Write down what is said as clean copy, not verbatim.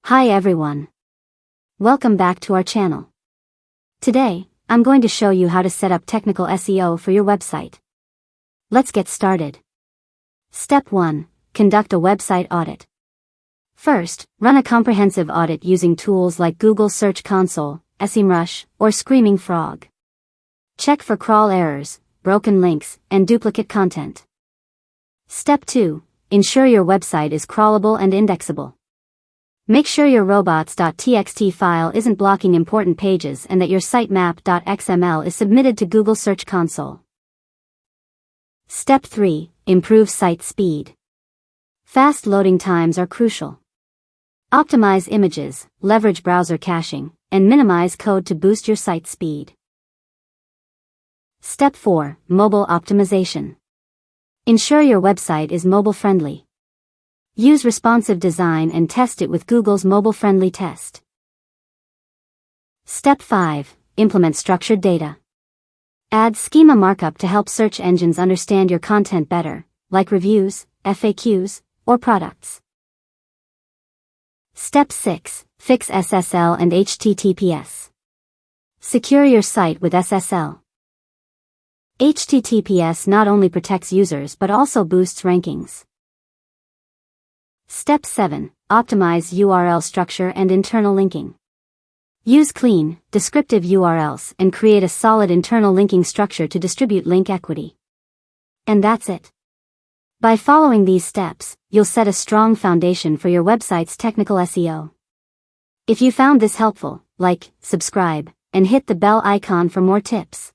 Hi everyone. Welcome back to our channel. Today, I'm going to show you how to set up technical SEO for your website. Let's get started. Step 1. Conduct a website audit. First, run a comprehensive audit using tools like Google Search Console, SEMrush, or Screaming Frog. Check for crawl errors, broken links, and duplicate content. Step 2. Ensure your website is crawlable and indexable. Make sure your robots.txt file isn't blocking important pages and that your sitemap.xml is submitted to Google Search Console. Step 3. Improve site speed. Fast loading times are crucial. Optimize images, leverage browser caching, and minimize code to boost your site speed. Step 4. Mobile optimization. Ensure your website is mobile-friendly. Use responsive design and test it with Google's mobile-friendly test. Step 5. Implement structured data. Add schema markup to help search engines understand your content better, like reviews, FAQs, or products. Step 6. Fix SSL and HTTPS. Secure your site with SSL. HTTPS not only protects users but also boosts rankings. Step 7. Optimize URL structure and internal linking. Use clean, descriptive URLs and create a solid internal linking structure to distribute link equity. And that's it. By following these steps, you'll set a strong foundation for your website's technical SEO. If you found this helpful, like, subscribe, and hit the bell icon for more tips.